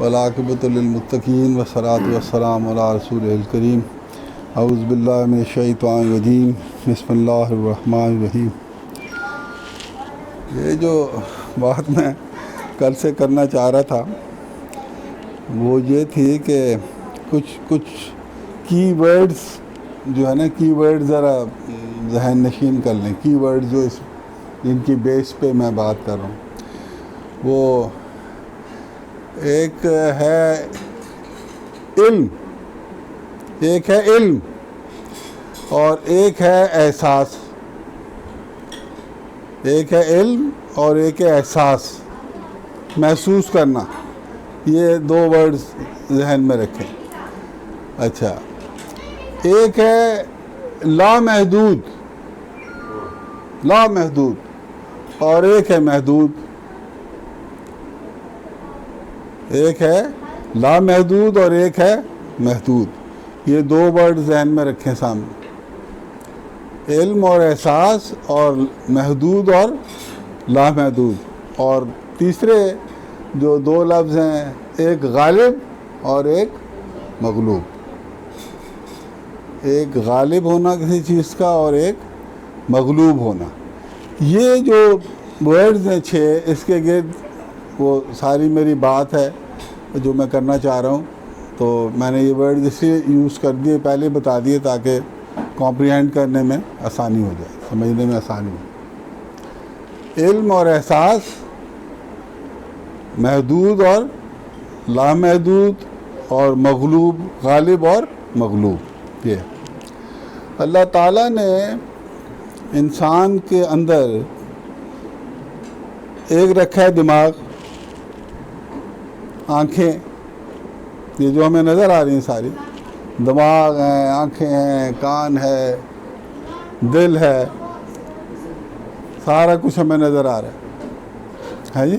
والعاقبۃ للمتقین والصلاۃ والسلام علی رسولہ الکریم اعوذ باللہ من الشیطان الرجیم بسم اللہ الرحمن الرحیم۔ یہ جو بات میں کل سے کرنا چاہ رہا تھا وہ یہ تھی کہ کچھ کی ورڈز جو ہے نا، کی ورڈ ذرا ذہن نشین کر لیں۔ کی ورڈ جو جن کی بیس پہ میں بات کر رہا ہوں، وہ ایک ہے علم، ایک ہے علم اور ایک ہے احساس۔ ایک ہے علم اور ایک ہے احساس، محسوس کرنا۔ یہ دو ورڈز ذہن میں رکھیں۔ اچھا، ایک ہے لامحدود، لامحدود اور ایک ہے محدود۔ ایک ہے لامحدود اور ایک ہے محدود۔ یہ دو ورڈ ذہن میں رکھیں سامنے، علم اور احساس، اور محدود اور لامحدود۔ اور تیسرے جو دو لفظ ہیں، ایک غالب اور ایک مغلوب۔ ایک غالب ہونا کسی چیز کا اور ایک مغلوب ہونا۔ یہ جو ورڈز ہیں 6، اس کے گرد وہ ساری میری بات ہے جو میں کرنا چاہ رہا ہوں۔ تو میں نے یہ ورڈ اس لیے یوز کر دیے، پہلے بتا دیے تاکہ کمپریہینڈ کرنے میں آسانی ہو جائے، سمجھنے میں آسانی ہو۔ علم اور احساس، محدود اور لامحدود، اور مغلوب، غالب اور مغلوب۔ یہ اللہ تعالیٰ نے انسان کے اندر ایک رکھا ہے دماغ، آنکھیں، یہ جو ہمیں نظر آ رہی ہیں ساری، دماغ ہیں، آنکھیں ہیں، کان ہے، دل ہے، سارا کچھ ہمیں نظر آ رہا ہے جی۔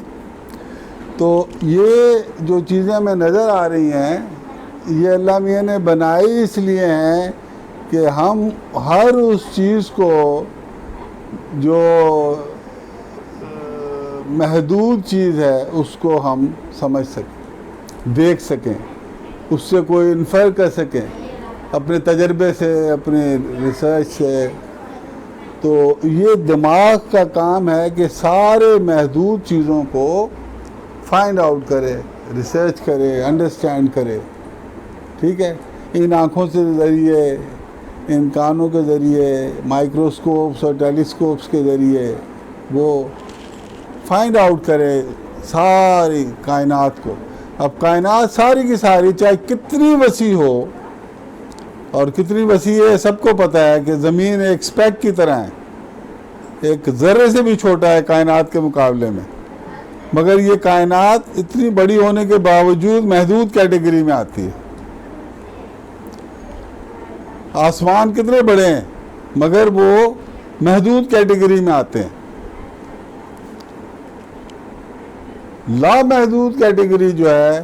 تو یہ جو چیزیں ہمیں نظر آ رہی ہیں، یہ اللہ میاں نے بنائی اس لیے ہیں کہ ہم ہر اس چیز کو جو محدود چیز ہے اس کو ہم سمجھ سکیں، دیکھ سکیں، اس سے کوئی انفر کر سکیں اپنے تجربے سے، اپنے ریسرچ سے۔ تو یہ دماغ کا کام ہے کہ سارے محدود چیزوں کو فائنڈ آؤٹ کرے، ریسرچ کرے، انڈرسٹینڈ کرے، ٹھیک ہے۔ ان آنکھوں سے ذریعے، ان کانوں کے ذریعے، مائکروسکوپس اور ٹیلیسکوپس کے ذریعے وہ فائنڈ آؤٹ کرے ساری کائنات کو۔ اب کائنات ساری کی ساری چاہے کتنی وسیع ہو، اور کتنی وسیع ہے سب کو پتہ ہے کہ زمین ایک اسپیک کی طرح ہے، ایک ذرے سے بھی چھوٹا ہے کائنات کے مقابلے میں، مگر یہ کائنات اتنی بڑی ہونے کے باوجود محدود کیٹیگری میں آتی ہے۔ آسمان کتنے بڑے ہیں مگر وہ محدود کیٹیگری میں آتے ہیں۔ لامحدود کیٹیگری جو ہے،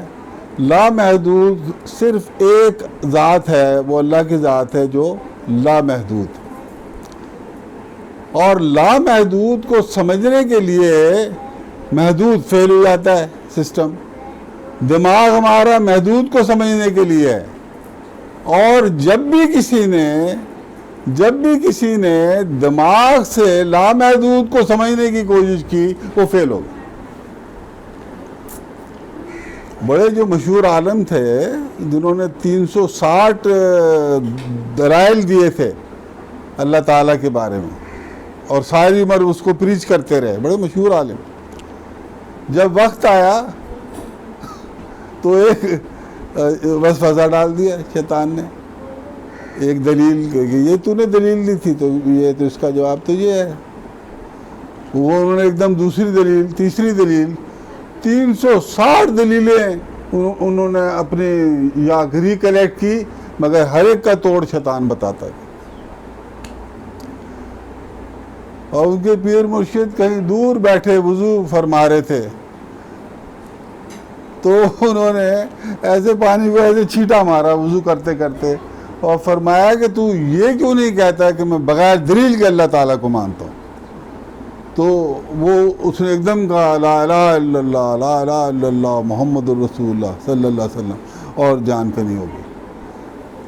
لامحدود صرف ایک ذات ہے، وہ اللہ کی ذات ہے جو لامحدود۔ اور لامحدود کو سمجھنے کے لیے محدود فیل ہو جاتا ہے سسٹم۔ دماغ ہمارا محدود کو سمجھنے کے لیے ہے، اور جب بھی کسی نے دماغ سے لامحدود کو سمجھنے کی کوشش کی، وہ فیل ہو گیا۔ بڑے جو مشہور عالم تھے جنہوں نے 360 دلائل دیے تھے اللہ تعالیٰ کے بارے میں، اور ساری عمر اس کو پریچ کرتے رہے، بڑے مشہور عالم، جب وقت آیا تو ایک بس فضا ڈال دیا شیطان نے، ایک دلیل کہ یہ تو نے دلیل دی تھی، تو یہ تو اس کا جواب تو یہ ہے۔ وہ انہوں نے ایک دم دوسری دلیل، تیسری دلیل، 360 دلیلیں انہوں نے اپنی یا ریکلیکٹ کی، مگر ہر ایک کا توڑ شیطان بتاتا ہے۔ اور ان کے پیر مرشد کہیں دور بیٹھے وضو فرما رہے تھے، تو انہوں نے ایسے پانی کو ایسے چھینٹا مارا وضو کرتے کرتے، اور فرمایا کہ تو یہ کیوں نہیں کہتا کہ میں بغیر دلیل کے اللہ تعالیٰ کو مانتا ہوں۔ تو وہ اس نے ایک دم کہا لا الہ الا اللہ لا الہ الا اللہ محمد الرسول اللہ صلی اللہ علیہ وسلم، اور جان کنی ہو گئی۔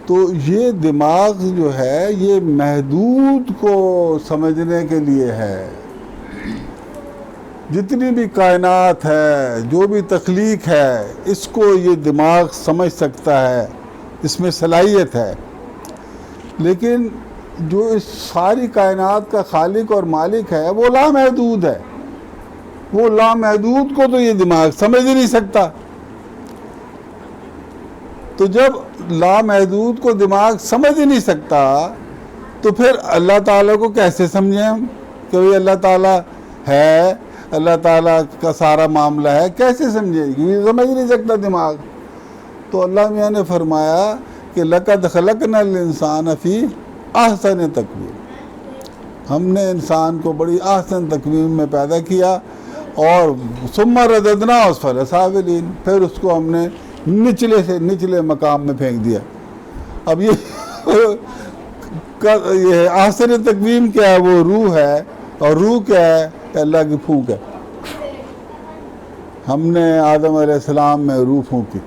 تو یہ دماغ جو ہے یہ محدود کو سمجھنے کے لیے ہے۔ جتنی بھی کائنات ہے، جو بھی تخلیق ہے، اس کو یہ دماغ سمجھ سکتا ہے، اس میں صلاحیت ہے۔ لیکن جو اس ساری کائنات کا خالق اور مالک ہے وہ لامحدود ہے۔ وہ لامحدود کو تو یہ دماغ سمجھ ہی نہیں سکتا۔ تو جب لامحدود کو دماغ سمجھ ہی نہیں سکتا تو پھر اللہ تعالیٰ کو کیسے سمجھیں ہم کہ بھئی اللہ تعالیٰ ہے، اللہ تعالیٰ کا سارا معاملہ ہے، کیسے سمجھے؟ یہ سمجھ نہیں سکتا دماغ۔ تو اللہ میاں نے فرمایا کہ لَقَدْ خَلَقْنَا الْإِنسَانَ فِي أَحْسَنِ تَقْوِيمٍ، ہم نے انسان کو بڑی احسن تقویم میں پیدا کیا، اور ثُمَّ رَدَدْنَاهُ أَسْفَلَ سَافِلِينَ، پھر اس کو ہم نے نچلے سے نچلے مقام میں پھینک دیا۔ اب یہ احسن تقویم کیا ہے؟ وہ روح ہے، اور روح کیا ہے؟ اللہ کی پھونک ہے۔ ہم نے آدم علیہ السلام میں روح پھونکی،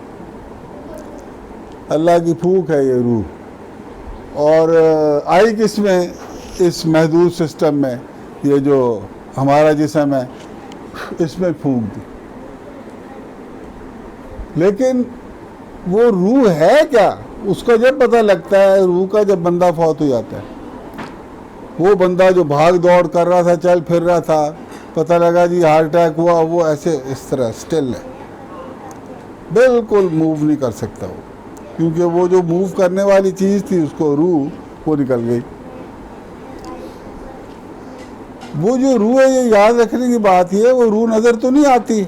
اللہ کی پھونک ہے یہ روح، اور آئی کس میں؟ اس محدود سسٹم میں، یہ جو ہمارا جسم ہے اس میں پھونک دی۔ لیکن وہ روح ہے کیا؟ اس کا جب پتہ لگتا ہے روح کا، جب بندہ فوت ہو جاتا ہے۔ وہ بندہ جو بھاگ دوڑ کر رہا تھا، چل پھر رہا تھا، پتہ لگا جی ہارٹ اٹیک ہوا، وہ ایسے اس طرح سٹل ہے، بالکل موو نہیں کر سکتا وہ، کیونکہ وہ جو موو کرنے والی چیز تھی اس کو روح وہ نکل گئی۔ وہ جو روح ہے، یہ یاد رکھنے کی بات یہ ہے، وہ روح نظر تو نہیں آتی،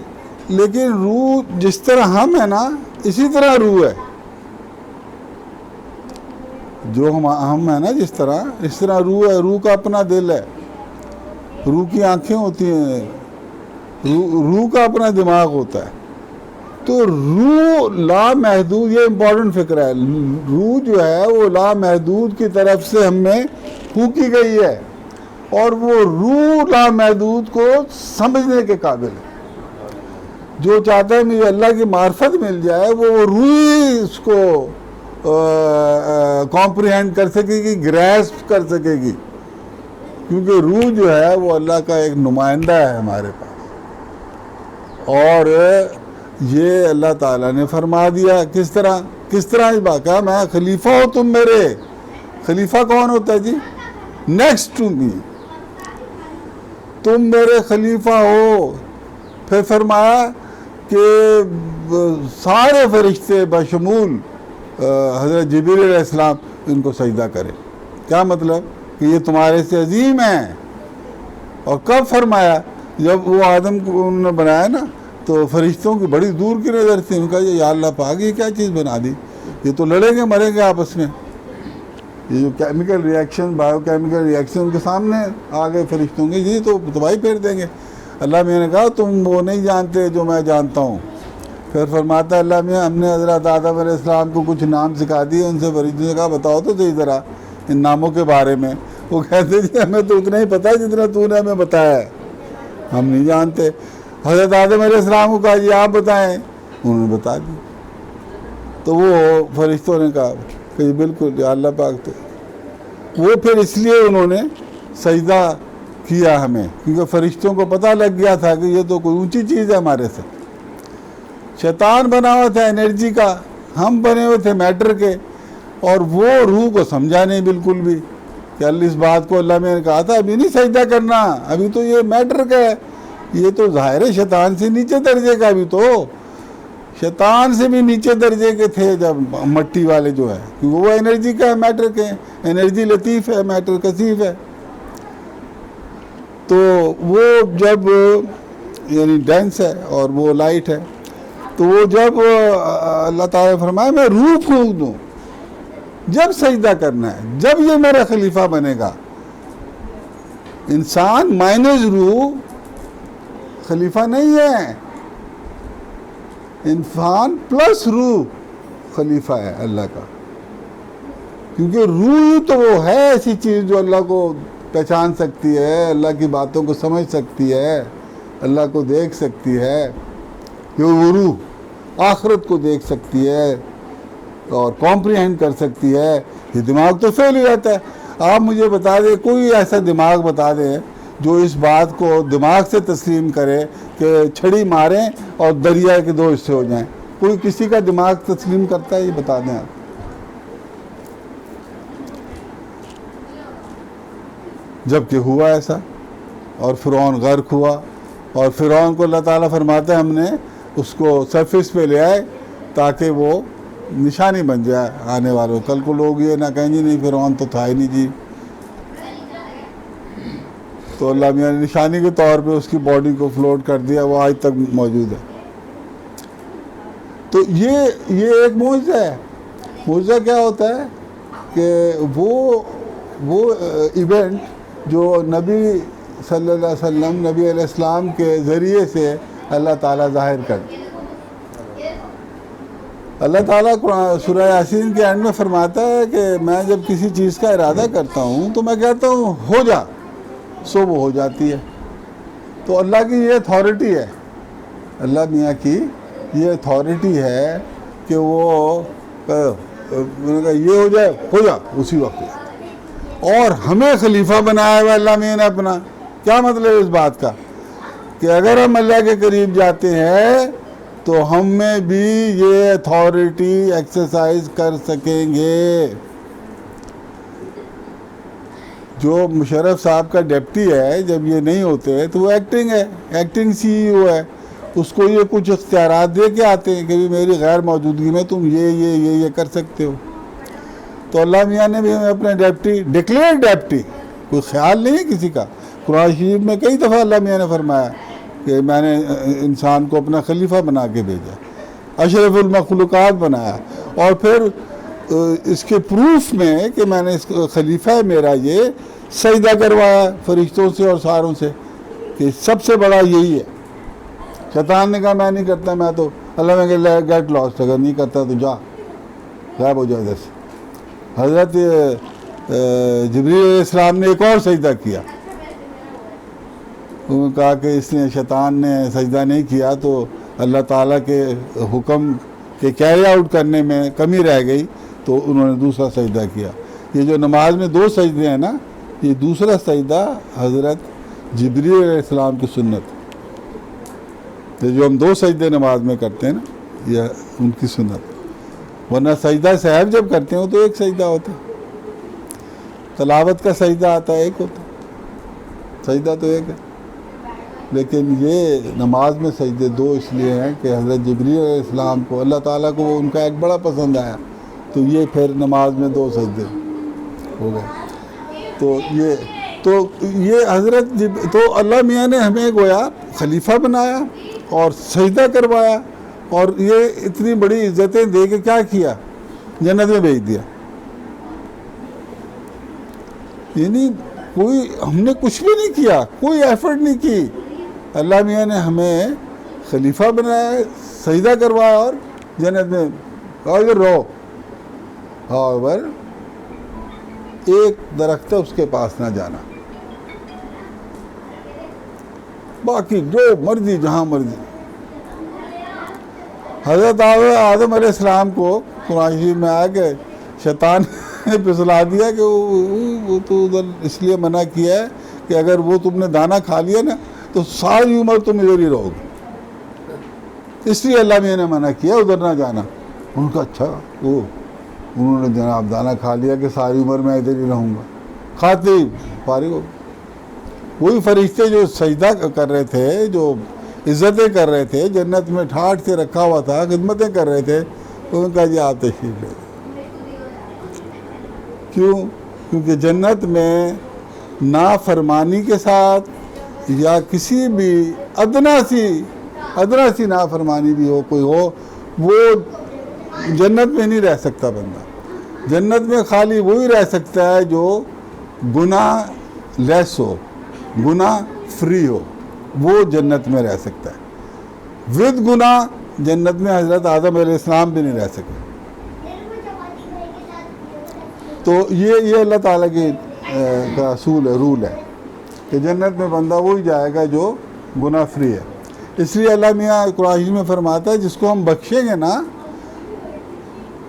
لیکن روح جس طرح ہم ہے نا اسی طرح روح ہے۔ جو ہم ہیں نا جس طرح روح ہے، روح کا اپنا دل ہے، روح کی آنکھیں ہوتی ہیں، روح کا اپنا دماغ ہوتا ہے۔ تو روح لامحدود، یہ امپورٹنٹ فکر ہے، روح جو ہے وہ لامحدود کی طرف سے ہم میں پھونکی گئی ہے، اور وہ روح لامحدود کو سمجھنے کے قابل ہے۔ جو چاہتا ہے مجھے اللہ کی معرفت مل جائے، وہ روح ہی اس کو کمپریہینڈ کر سکے گی، گریسپ کر سکے گی، کیونکہ روح جو ہے وہ اللہ کا ایک نمائندہ ہے ہمارے پاس۔ اور یہ اللہ تعالیٰ نے فرما دیا، کس طرح اس بات کا، میں خلیفہ ہو تم میرے۔ خلیفہ کون ہوتا ہے جی؟ نیکسٹ ٹو می، تم میرے خلیفہ ہو۔ پھر فرمایا کہ سارے فرشتے بشمول حضرت جبریل علیہ السلام ان کو سجدہ کرے۔ کیا مطلب؟ کہ یہ تمہارے سے عظیم ہیں۔ اور کب فرمایا؟ جب وہ آدم کو انہوں نے بنایا نا، تو فرشتوں کی بڑی دور کی نظر تھی، ان کا یا اللہ پاک یہ کیا چیز بنا دی، یہ تو لڑیں گے مریں گے آپس میں۔ یہ جو chemical reaction, biochemical reaction ان کے سامنے آ گئے فرشتوں کے، یہ تو تباہی پھیر دیں گے۔ اللہ میاں نے کہا تم وہ نہیں جانتے جو میں جانتا ہوں۔ پھر فرماتا ہے اللہ میاں، ہم نے حضرت آدم علیہ السلام کو کچھ نام سکھا دیے، ان سے فرشتوں نے کہا بتاؤ تو صحیح ذرا ان ناموں کے بارے میں۔ وہ کہتے جی ہمیں تو اتنا ہی پتہ ہے جتنا تو نے ہمیں بتایا ہے، ہم نہیں جانتے۔ حضرت آدم علیہ السلام کو کہا جی آپ بتائیں، انہوں نے بتا دی۔ تو وہ فرشتوں نے کہا کہ بالکل یا اللہ پاک تھے۔ وہ پھر اس لیے انہوں نے سجدہ کیا ہمیں، کیونکہ فرشتوں کو پتہ لگ گیا تھا کہ یہ تو کوئی اونچی چیز ہے ہمارے سے۔ شیطان بنا ہوا تھا انرجی کا، ہم بنے ہوئے تھے میٹر کے، اور وہ روح کو سمجھا نہیں بالکل بھی کہ اللہ اس بات کو اللہ میں نے کہا تھا ابھی نہیں سجدہ کرنا، ابھی تو یہ میٹر کا ہے، یہ تو ظاہر ہے شیطان سے نیچے درجے کا، ابھی تو شیطان سے بھی نیچے درجے کے تھے جب مٹی والے جو ہے، کیونکہ وہ انرجی کا ہے، میٹر کے، انرجی لطیف ہے، میٹر کثیف ہے۔ تو وہ جب یعنی ڈینس ہے اور وہ لائٹ ہے، تو وہ جب اللہ تعالیٰ نے فرمایا میں روح پھونک دوں، جب سجدہ کرنا ہے، جب یہ میرا خلیفہ بنے گا۔ انسان مائنس روح خلیفہ نہیں ہے، انسان پلس روح خلیفہ ہے اللہ کا، کیونکہ روح ہی تو وہ ہے ایسی چیز جو اللہ کو پہچان سکتی ہے، اللہ کی باتوں کو سمجھ سکتی ہے، اللہ کو دیکھ سکتی ہے، یہ روح آخرت کو دیکھ سکتی ہے اور کمپریہنڈ کر سکتی ہے، یہ دماغ تو فیل ہو جاتا ہے۔ آپ مجھے بتا دیں، کوئی ایسا دماغ بتا دیں جو اس بات کو دماغ سے تسلیم کرے کہ چھڑی ماریں اور دریا کے دو حصے ہو جائیں، کوئی کسی کا دماغ تسلیم کرتا ہے؟ یہ بتا دیں آپ۔ جبکہ ہوا ایسا، اور فرعون غرق ہوا، اور فرعون کو اللہ تعالیٰ فرماتا ہے ہم نے اس کو سرفیس پہ لے آئے تاکہ وہ نشانی بن جائے آنے والوں، کل کو لوگ یہ نہ کہیں جی نہیں فرعون تو تھا ہی نہیں جی، تو اللہ میاں نے نشانی کے طور پہ اس کی باڈی کو فلوٹ کر دیا، وہ آج تک موجود ہے۔ تو یہ ایک معجزہ ہے۔ معجزہ کیا ہوتا ہے کہ وہ ایونٹ جو نبی صلی اللہ علیہ وسلم، نبی علیہ السلام کے ذریعے سے اللہ تعالیٰ ظاہر کر دے۔ اللہ تعالیٰ سورہ یاسین کے اینڈ میں فرماتا ہے کہ میں جب کسی چیز کا ارادہ کرتا ہوں تو میں کہتا ہوں ہو جا، سو وہ ہو جاتی ہے۔ تو اللہ کی یہ اتھارٹی ہے، اللہ میاں کی یہ اتھارٹی ہے کہ وہ میں نے کہا یہ ہو جائے، ہو جا، اسی وقت ہو جائے۔ اور ہمیں خلیفہ بنایا ہوا اللہ میاں نے اپنا۔ کیا مطلب ہے اس بات کا؟ کہ اگر ہم اللہ کے قریب جاتے ہیں تو ہم میں بھی یہ اتھارٹی ایکسرسائز کر سکیں گے۔ جو مشرف صاحب کا ڈپٹی ہے، جب یہ نہیں ہوتے تو وہ ایکٹنگ ہے، ایکٹنگ سی ای او ہے، اس کو یہ کچھ اختیارات دے کے آتے ہیں کہ میری غیر موجودگی میں تم یہ کر سکتے ہو۔ تو اللہ میاں نے بھی ہمیں اپنے ڈپٹی، ڈکلیئر ڈپٹی، کوئی خیال نہیں ہے کسی کا۔ قرآن شریف میں کئی دفعہ اللہ میاں نے فرمایا کہ میں نے انسان کو اپنا خلیفہ بنا کے بھیجا، اشرف المخلوقات بنایا، اور پھر اس کے پروف میں کہ میں نے اس خلیفہ ہے میرا، یہ سجدہ کروایا فرشتوں سے اور ساروں سے، کہ سب سے بڑا یہی ہے۔ شیطان نے کہا میں نہیں کرتا، میں تو اللہ میں کہ گیٹ لاسٹ، اگر نہیں کرتا تو جا، غائب ہو جائے ادھر سے۔ حضرت جبریل علیہ السلام نے ایک اور سجدہ کیا، انہوں نے کہا کہ اس نے شیطان نے سجدہ نہیں کیا تو اللہ تعالیٰ کے حکم کے کیری آؤٹ کرنے میں کمی رہ گئی، تو انہوں نے دوسرا سجدہ کیا۔ یہ جو نماز میں دو سجدے ہیں نا، یہ دوسرا سجدہ حضرت جبریل علیہ السلام کی سنت، جو ہم دو سجدے نماز میں کرتے ہیں نا، یہ ان کی سنت۔ ورنہ سجدہ صاحب جب کرتے ہیں تو ایک سجدہ ہوتا ہے، تلاوت کا سجدہ آتا ہے ایک ہوتا ہے، سجدہ تو ایک ہے، لیکن یہ نماز میں سجدے دو اس لیے ہیں کہ حضرت جبریل علیہ السلام کو اللہ تعالیٰ کو ان کا ایک بڑا پسند آیا، تو یہ پھر نماز میں دو سجدے ہو گئے۔ تو یہ حضرت تو اللہ میاں نے ہمیں گویا خلیفہ بنایا اور سجدہ کروایا، اور یہ اتنی بڑی عزتیں دے کے کیا کیا؟ جنت میں بھیج دیا۔ یعنی کوئی ہم نے کچھ بھی نہیں کیا، کوئی ایفرٹ نہیں کی، اللہ میاں نے ہمیں خلیفہ بنایا، سجدہ کروایا اور جنت میں ادھر رہو۔ اور ایک درخت ہے اس کے پاس نہ جانا، باقی جو مرضی جہاں مرضی۔ حضرت آدم علیہ السلام کو قرآن شریف میں آیا کہ شیطان نے پھسلا دیا کہ وہ تو ادھر اس لیے منع کیا ہے کہ اگر وہ تم نے دانہ کھا لیا نا تو ساری عمر تم ادھر ہی رہو گے، اس لیے اللہ میاں نے منع کیا ادھر نہ جانا۔ ان کا اچھا، وہ انہوں نے جناب دانہ کھا لیا کہ ساری عمر میں ادھر ہی رہوں گا، کھاتے ہی فارغ ہو۔ وہی فرشتے جو سجدہ کر رہے تھے، جو عزتیں کر رہے تھے، جنت میں ٹھاٹھ سے رکھا ہوا تھا، خدمتیں کر رہے تھے، انہوں نے کہا جی آپ تشریف لے۔ کیونکہ جنت میں نافرمانی کے ساتھ یا کسی بھی ادنا سی نافرمانی بھی ہو، کوئی ہو، وہ جنت میں نہیں رہ سکتا بندہ۔ جنت میں خالی وہی رہ سکتا ہے جو گناہ لیس ہو، گناہ فری ہو، وہ جنت میں رہ سکتا ہے۔ ود گناہ جنت میں حضرت آدم علیہ السلام بھی نہیں رہ سکے۔ تو یہ اللہ تعالیٰ کی کا اصول ہے، رول ہے کہ جنت میں بندہ وہی جائے گا جو گناہ فری ہے. اس لیے اللہ میاں قرآن میں فرماتا ہے جس کو ہم بخشیں گے نا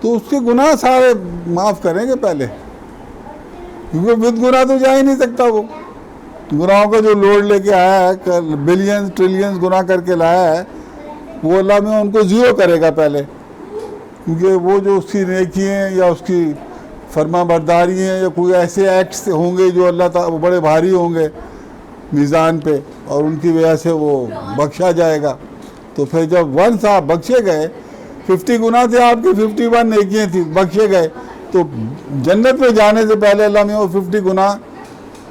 تو اس کے گناہ سارے معاف کریں گے پہلے، کیونکہ ود گناہ تو جا ہی نہیں سکتا. وہ گناہوں کا جو لوڈ لے کے آیا ہے، بلینز ٹریلینز گناہ کر کے لایا ہے، وہ اللہ میں ان کو زیرو کرے گا پہلے، کیونکہ وہ جو اس کی نیکی ہیں یا اس کی فرما برداری ہیں یا کوئی ایسے ایکٹس ہوں گے جو اللہ تعالیٰ بڑے بھاری ہوں گے میزان پہ، اور ان کی وجہ سے وہ بخشا جائے گا. تو پھر جب ونس آپ بخشے گئے، 50 گناہ تھے آپ کی، 51 نیکیاں تھیں، بخشے گئے، تو جنت میں جانے سے پہلے اللہ میں وہ 50 گناہ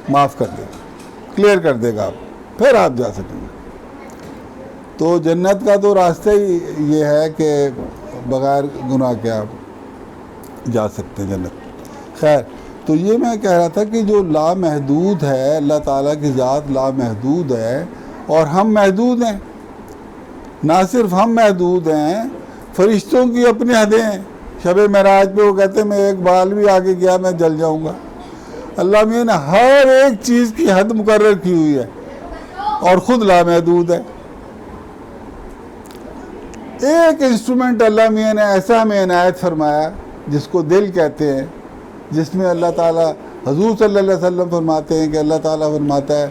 معاف کر دے گا، کلیئر کر دے گا آپ، پھر آپ جا سکیں گے. تو جنت کا تو راستہ ہی یہ ہے کہ بغیر گناہ کے آپ جا سکتے ہیں جنت. خیر، تو یہ میں کہہ رہا تھا کہ جو لامحدود ہے، اللہ تعالیٰ کی ذات لامحدود ہے اور ہم محدود ہیں. نہ صرف ہم محدود ہیں، فرشتوں کی اپنی حدیں ہیں. شب معراج پہ وہ کہتے ہیں میں ایک بال بھی آگے گیا میں جل جاؤں گا. اللہ میاں نے ہر ایک چیز کی حد مقرر کی ہوئی ہے اور خود لامحدود ہے. ایک انسٹرومنٹ اللہ میاں نے ایسا ہمیں عنایت فرمایا جس کو دل کہتے ہیں، جس میں اللہ تعالیٰ، حضور صلی اللہ علیہ وسلم فرماتے ہیں کہ اللہ تعالیٰ فرماتا ہے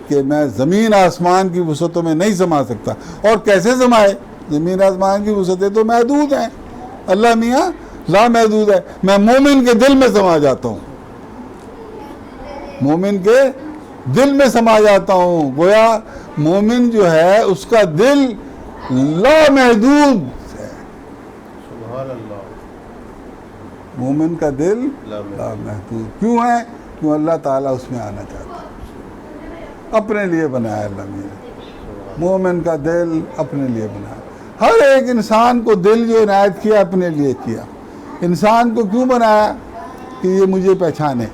کہ میں زمین آسمان کی وسعتوں میں نہیں سما سکتا. اور کیسے سمائے؟ زمین آسمان کی وسعتیں تو محدود ہیں، اللہ میاں لامحدود ہے. میں مومن کے دل میں سما جاتا ہوں، مومن کے دل میں سما جاتا ہوں. گویا مومن جو ہے اس کا دل لامحدود ہے. سبحان اللہ. مومن کا دل لامحدود کیوں ہے؟ کیوں اللہ تعالیٰ اس میں آنا چاہتا ہے. اپنے لیے بنایا اللہ نے مومن کا دل، اپنے لیے بنایا. ہر ایک انسان کو دل جو عنایت کیا اپنے لیے کیا. انسان کو کیوں بنایا؟ کہ یہ مجھے پہچانے.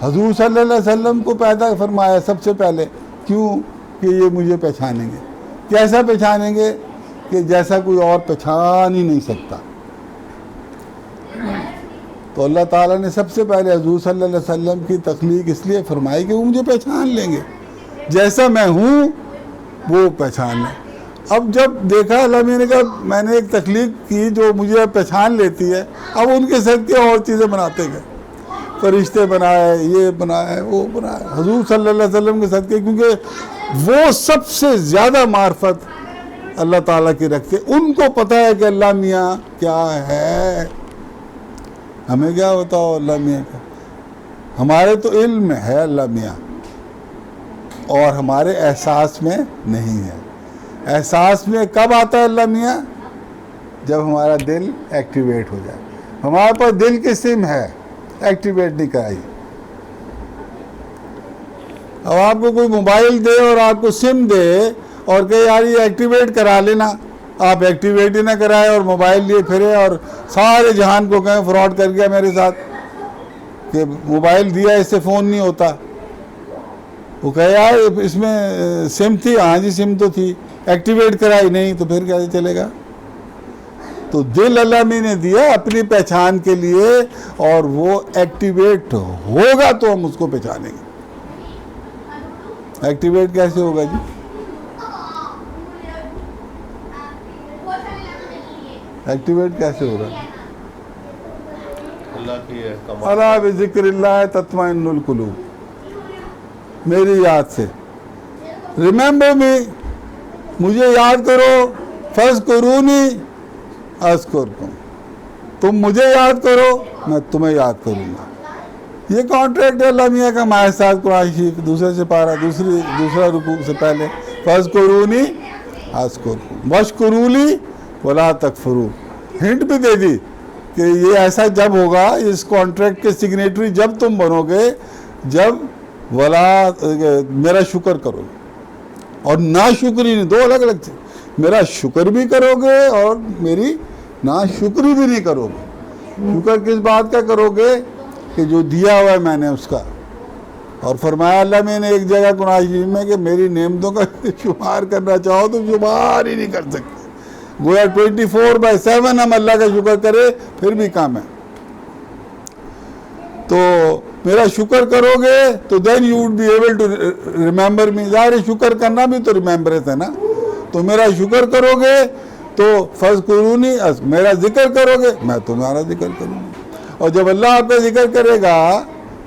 حضور صلی اللہ علیہ وسلم کو پیدا فرمایا سب سے پہلے، کیوں؟ کہ یہ مجھے پہچانیں گے. کیسا پہچانیں گے؟ کہ جیسا کوئی اور پہچان ہی نہیں سکتا. تو اللہ تعالیٰ نے سب سے پہلے حضور صلی اللہ علیہ وسلم کی تخلیق اس لیے فرمائی کہ وہ مجھے پہچان لیں گے، جیسا میں ہوں وہ پہچان لیں. اب جب دیکھا اللہ نے کہا میں نے ایک تخلیق کی جو مجھے پہچان لیتی ہے، اب ان کے صدقے اور چیزیں بناتے گئے. فرشتے بنائے، یہ بنائے، وہ بنائے، حضور صلی اللہ علیہ وسلم کے صدقے، کیونکہ وہ سب سے زیادہ معرفت اللہ تعالیٰ کی رکھتے. ان کو پتہ ہے کہ اللہ میاں کیا ہے. ہمیں کیا ہوتا ہو اللہ میاں کا؟ ہمارے تو علم میں ہے اللہ میاں، اور ہمارے احساس میں نہیں ہے. احساس میں کب آتا ہے اللہ میاں؟ جب ہمارا دل ایکٹیویٹ ہو جائے. ہمارے پاس دل کی سم ہے، ایکٹیویٹ نہیں کرائی. اب آپ کو کوئی موبائل دے اور آپ کو سم دے اور کہ یار یہ ایکٹیویٹ کرا لینا، آپ ایکٹیویٹ ہی نہ کرائے اور موبائل لیے پھرے اور سارے جہان کو کہیں فراڈ کر گیا میرے ساتھ کہ موبائل دیا اس سے فون نہیں ہوتا. وہ کہے یار اس میں سم تھی، ہاں جی سم تو تھی، ایکٹیویٹ کرائی نہیں، تو پھر کیسے چلے گا؟ تو دل اللہ نے دیا اپنی پہچان کے لیے، اور وہ ایکٹیویٹ ہوگا تو ہم اس کو پہچانیں گے. ایکٹیویٹ کیسے ہوگا جی؟ ایکٹیویٹ کیسے ہوگا؟ اللہ کی الا بذکر اللہ تطمئن القلوب. میری یاد سے، ریممبر می، مجھے یاد کرو، فاذکرونی اذکرکم. تم مجھے یاد کرو میں تمہیں یاد کروں گا. یہ کانٹریکٹ ہے اللہ میاں کا ہمارے ساتھ. قرآن شریف دوسرے سے پارہ دوسرا رکوع سے پہلے، فاذکرونی اذکرکم واشکروا لی ولا تکفرون. ہنٹ بھی دے دی کہ یہ ایسا جب ہوگا، اس کانٹریکٹ کے سگنیٹری جب تم بنو گے جب میرا شکر کرو گے. اور ناشکری نہیں، دو الگ الگ تھے. میرا شکر بھی کرو گے اور میری ناشکری بھی نہیں کرو گے. شکر کس بات کا کرو گے؟ کہ جو دیا ہوا ہے میں نے اس کا. اور فرمایا اللہ میں نے ایک جگہ قرآن شریف میں کہ میری نعمتوں کا شمار کرنا چاہو تو شمار ہی نہیں کر سکتے. گویا 24/7 ہم اللہ کا شکر کرے پھر بھی کام ہے. تو میرا شکر کرو گے تو then you would be able to remember me. ظاہر شکر کرنا بھی تو ریممبرنس ہے نا. تو میرا شکر کرو گے تو فاذکرونی، میرا ذکر کرو گے میں تمہارا ذکر کروں گا. اور جب اللہ آپ کا ذکر کرے گا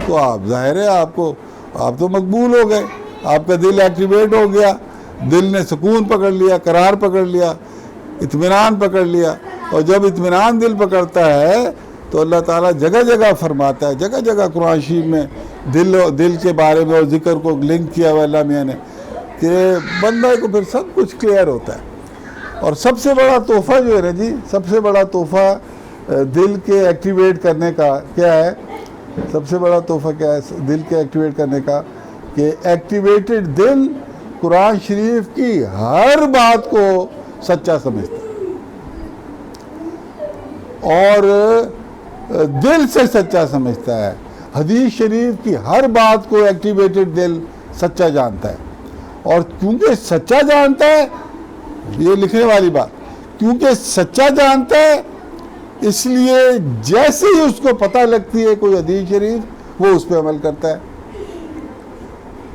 تو آپ ظاہر ہے آپ تو مقبول ہو گئے. آپ کا دل ایکٹیویٹ ہو گیا، دل نے سکون پکڑ لیا، قرار پکڑ لیا، اطمینان پکڑ لیا. اور جب اطمینان دل پکڑتا ہے تو اللہ تعالیٰ جگہ جگہ فرماتا ہے، جگہ جگہ قرآن شریف میں دل کے بارے میں اور ذکر کو لنک کیا ہوا اللہ میاں نے کہ بندہ کو پھر سب کچھ کلیئر ہوتا ہے. اور سب سے بڑا تحفہ جو ہے نا جی، سب سے بڑا تحفہ دل کے ایکٹیویٹ کرنے کا کیا ہے؟ سب سے بڑا تحفہ کیا ہے دل کے ایکٹیویٹ کرنے کا؟ کہ ایکٹیویٹڈ دل قرآن شریف کی ہر بات کو سچا سمجھتا ہے اور دل سے سچا سمجھتا ہے. حدیث شریف کی ہر بات کو ایکٹیویٹڈ دل سچا جانتا ہے. اور کیونکہ سچا جانتا ہے، یہ لکھنے والی بات، کیونکہ سچا جانتا ہے اس لیے جیسے ہی اس کو پتہ لگتی ہے کوئی حدیث شریف وہ اس پہ عمل کرتا ہے.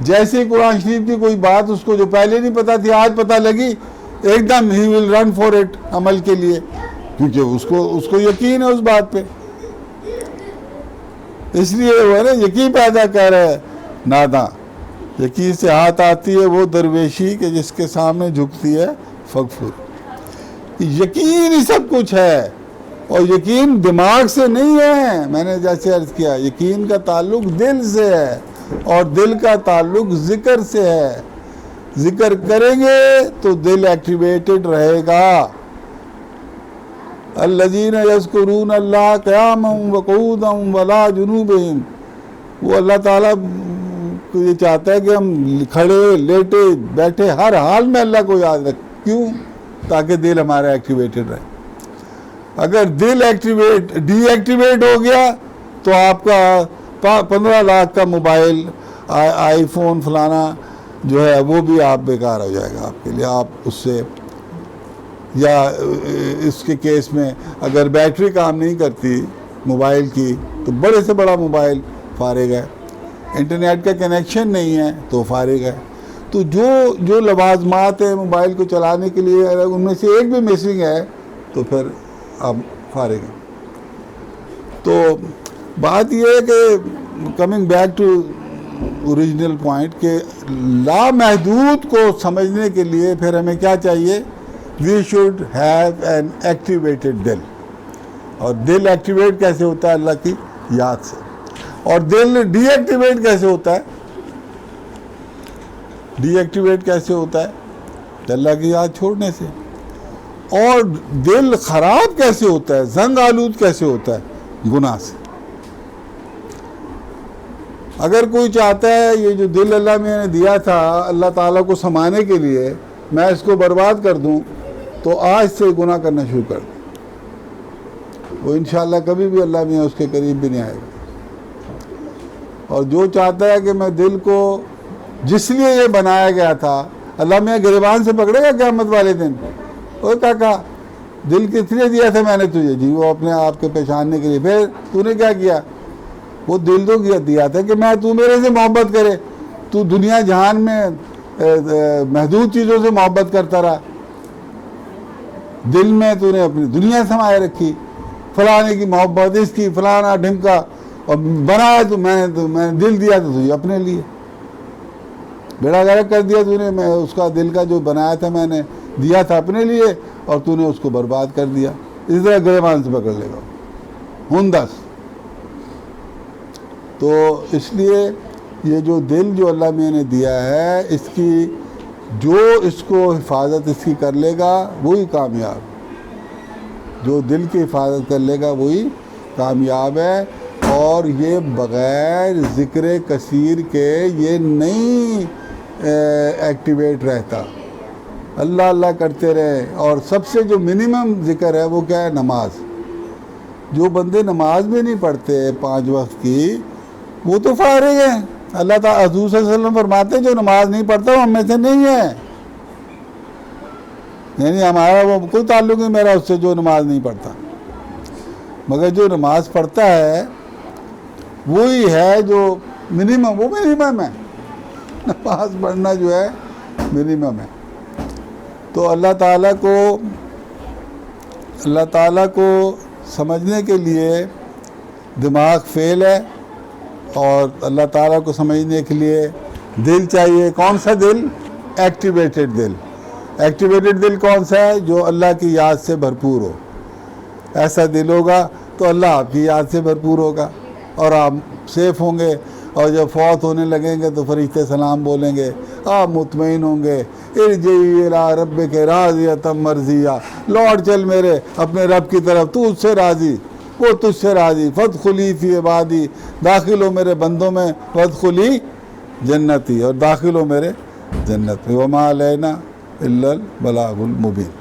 جیسے قرآن شریف کی کوئی بات اس کو جو پہلے نہیں پتہ تھی آج پتہ لگی، ایک دم ہی ول رن فار اٹ، عمل کے لیے، کیونکہ اس کو یقین ہے اس بات پہ. اس لیے وہ ہے نا یقین پیدا کر رہا ہے ناداں. یقین سے ہاتھ آتی ہے وہ درویشی کہ جس کے سامنے جھکتی ہے فغفور. یقین ہی سب کچھ ہے. اور یقین دماغ سے نہیں ہے، میں نے جیسے عرض کیا یقین کا تعلق دل سے ہے اور دل کا تعلق ذکر سے ہے. ذکر کریں گے تو دل ایکٹیویٹڈ رہے گا. الذین یذکرون اللہ قیاما وقعودا وعلی جنوبہم. وہ اللہ تعالیٰ یہ چاہتا ہے کہ ہم کھڑے لیٹے بیٹھے ہر حال میں اللہ کو یاد رکھیں. کیوں؟ تاکہ دل ہمارا ایکٹیویٹڈ رہے. اگر دل ڈی ایکٹیویٹ ہو گیا تو آپ کا 15 لاکھ کا موبائل، آئی فون فلانا جو ہے وہ بھی آپ بیکار ہو جائے گا آپ کے لیے. آپ اس سے، یا اس کے کیس میں اگر بیٹری کام نہیں کرتی موبائل کی تو بڑے سے بڑا موبائل فارغ ہے. انٹرنیٹ کا کنیکشن نہیں ہے تو فارغ ہے. تو جو لوازمات ہیں موبائل کو چلانے کے لیے اگر ان میں سے ایک بھی مسنگ ہے تو پھر آپ فارغ ہیں. تو بات یہ ہے کہ coming back to original point کہ لامحدود کو سمجھنے کے لیے پھر ہمیں کیا چاہیے؟ We should have an activated دل. اور دل ایکٹیویٹ کیسے ہوتا ہے؟ اللہ کی یاد سے. اور دل ڈی ایکٹیویٹ کیسے ہوتا ہے؟ ڈی ایکٹیویٹ کیسے ہوتا ہے؟ اللہ کی یاد چھوڑنے سے. اور دل خراب کیسے ہوتا ہے، زنگ آلود کیسے ہوتا ہے؟ گناہ سے. اگر کوئی چاہتا ہے یہ جو دل اللہ میں نے دیا تھا اللہ تعالیٰ کو سمانے کے لیے میں اس کو برباد کر دوں تو آج سے گناہ کرنا شروع کر دوں، وہ انشاءاللہ کبھی بھی اللہ میں اس کے قریب بھی نہیں آئے گا. اور جو چاہتا ہے کہ میں دل کو جس لیے یہ بنایا گیا تھا، اللہ میں گریبان سے پکڑے گا قیامت والے دن، اوے کاکا دل کس لیے دیا تھا میں نے تجھے؟ جی وہ اپنے آپ کے پہچاننے کے لیے. پھر تو نے کیا کیا؟ وہ دل تو دیا تھا کہ میں تو میرے سے محبت کرے. تو دنیا جہان میں محدود چیزوں سے محبت کرتا رہا، دل میں تو نے اپنی دنیا سمائے رکھی، فلانے کی محبت، اس کی فلانا ڈھمکا، اور بنایا تو میں نے دل دیا تو تجھے اپنے لیے بیڑا غرق کر دیا. تو نے میں اس کا دل کا جو بنایا تھا میں نے دیا تھا اپنے لیے اور تو نے اس کو برباد کر دیا. اس طرح گریبان سے پکڑ لے گا ہندس. تو اس لیے یہ جو دل جو اللہ میں نے دیا ہے اس کی جو اس کو حفاظت اس کی کر لے گا وہی کامیاب. جو دل کی حفاظت کر لے گا وہی کامیاب ہے. اور یہ بغیر ذکر کثیر کے یہ نہیں ایکٹیویٹ رہتا. اللہ اللہ کرتے رہے. اور سب سے جو منیمم ذکر ہے وہ کیا ہے؟ نماز. جو بندے نماز بھی نہیں پڑھتے 5 وقت کی وہ تو فارغ ہیں. اللہ تعالیٰ حضور صلی اللہ علیہ وسلم فرماتے ہیں جو نماز نہیں پڑھتا وہ ہم میں سے نہیں ہے. یعنی ہمارا وہ کوئی تعلق نہیں میرا اس سے جو نماز نہیں پڑھتا. مگر جو نماز پڑھتا ہے وہی ہے جو منیمم، وہ منیمم ہے، نماز پڑھنا جو ہے منیمم ہے۔ تو اللہ تعالیٰ کو سمجھنے کے لیے دماغ فیل ہے، اور اللہ تعالیٰ کو سمجھنے کے لیے دل چاہیے۔ کون سا دل؟ ایکٹیویٹڈ دل۔ ایکٹیویٹڈ دل کون سا ہے؟ جو اللہ کی یاد سے بھرپور ہو۔ ایسا دل ہوگا تو اللہ آپ کی یاد سے بھرپور ہوگا، اور آپ سیف ہوں گے، اور جب فوت ہونے لگیں گے تو فرشتے سلام بولیں گے، آپ مطمئن ہوں گے، ارجعی الی ربک راضیۃ مرضیہ، لوٹ چل میرے اپنے رب کی طرف، تو اس سے راضی، وہ تجھ سے راضی، فادخلی فی عبادی، داخل ہو میرے بندوں میں، فادخلی جنتی، اور داخل ہو میرے جنت میں، وما علینا الا البلاغ المبین۔